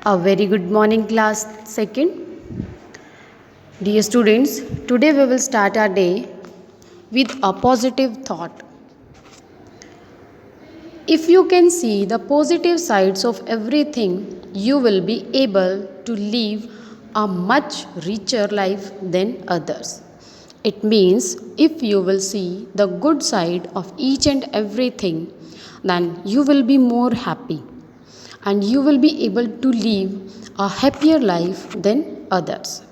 A very good morning, class second. Dear students, today we will start our day with a positive thought. If you can see the positive sides of everything, you will be able to live a much richer life than others. It means if you will see the good side of each and everything, then you will be more happy and you will be able to live a happier life than others.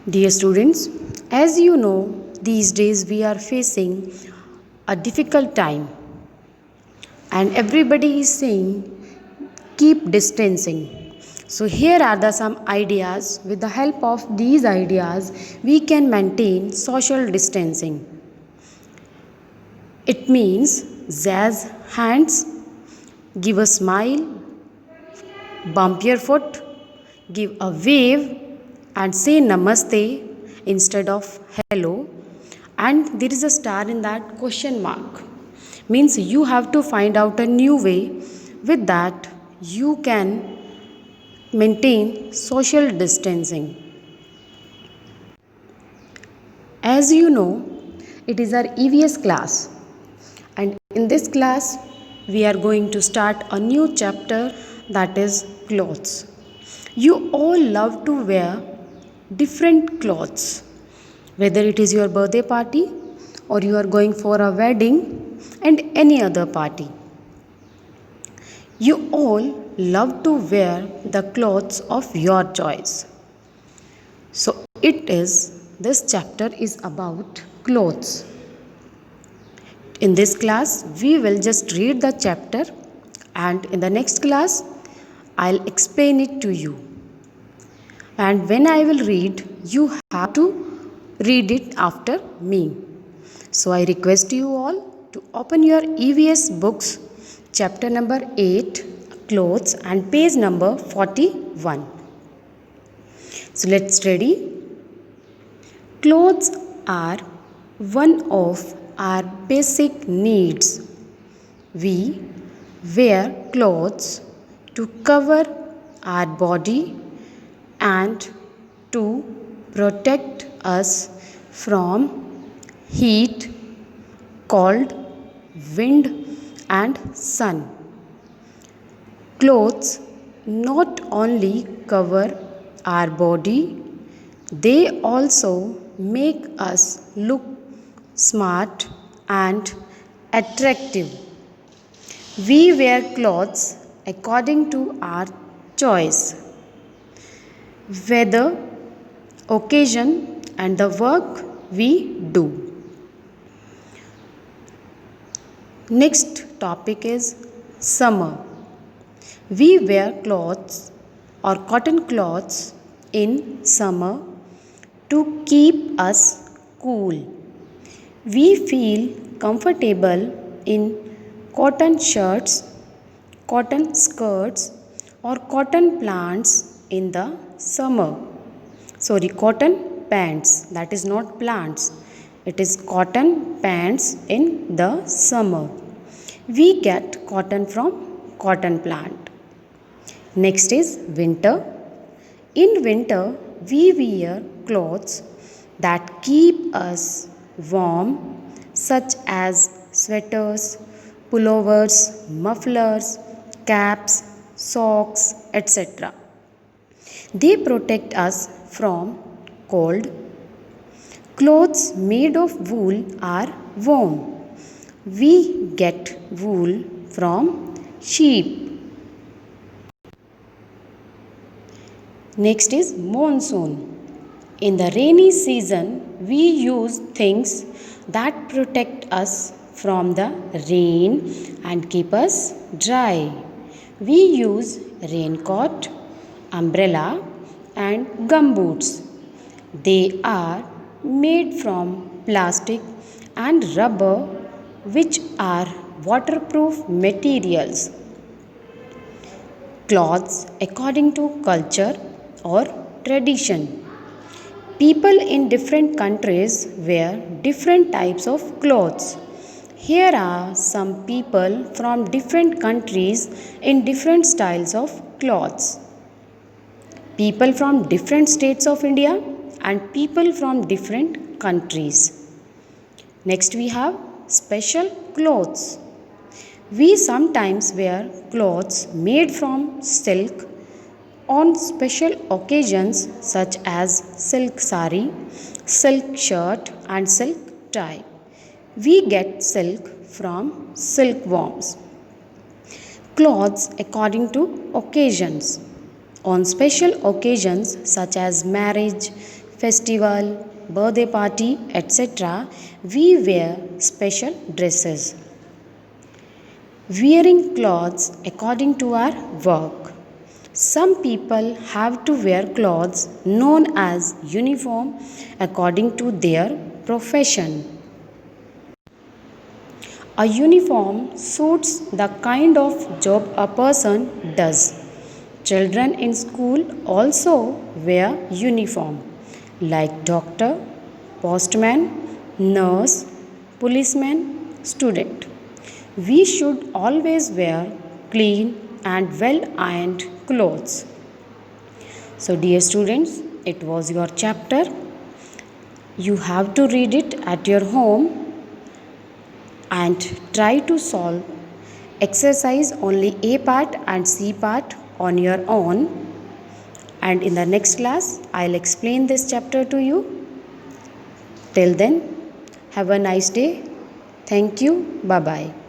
Dear students, as you know, these days we are facing a difficult time and everybody is saying keep distancing. So here are the some ideas. With the help of these ideas we can maintain social distancing. It means jazz hands, give a smile, bump your foot, give a wave and say namaste instead of hello, and there is a star in that question mark. Means you have to find out a new way. With that you can maintain social distancing. As you know, it is our EVS class, and in this class we are going to start a new chapter, that is clothes. You all love to wear different clothes, whether it is your birthday party or you are going for a wedding and any other party. You all love to wear the clothes of your choice. So this chapter is about clothes. In this class we will just read the chapter, and in the next class I'll explain it to you. And when I will read, you have to read it after me. So I request you all to open your EVS books, chapter number 8, clothes, and page number 41. So let's study. Clothes are one of our basic needs. We wear clothes to cover our body and to protect us from heat, cold, wind and sun. Clothes not only cover our body, they also make us look smart and attractive. We wear clothes according to our choice, weather, occasion and the work we do. Next topic is summer. We wear clothes or cotton clothes in summer to keep us cool. We feel comfortable in cotton shirts, cotton skirts or cotton plants in the summer. Cotton pants, that is not plants. It is cotton pants in the summer. We get cotton from cotton plant. Next is winter. In winter, we wear clothes that keep us warm, such as sweaters, pullovers, mufflers, caps, socks, etc. They protect us from cold. Clothes made of wool are warm. We get wool from sheep. Next is monsoon. In the rainy season, we use things that protect us from the rain and keep us dry. We use raincoat, umbrella and gumboots. They are made from plastic and rubber, which are waterproof materials. Clothes according to culture or tradition. People in different countries wear different types of clothes. Here are some people from different countries in different styles of clothes. People from different states of India and people from different countries. Next we have special clothes. We sometimes wear clothes made from silk on special occasions such as silk sari, silk shirt and silk tie. We get silk from silkworms. Clothes according to occasions. On special occasions such as marriage, festival, birthday party, etc., we wear special dresses. Wearing clothes according to our work. Some people have to wear clothes known as uniform according to their profession. A uniform suits the kind of job a person does. Children in school also wear uniform like doctor, postman, nurse, policeman, student. We should always wear clean and well ironed clothes. So dear students, it was your chapter. You have to read it at your home and try to solve exercise only A part and C part on your own. And in the next class, I'll explain this chapter to you. Till then, have a nice day. Thank you. Bye-bye.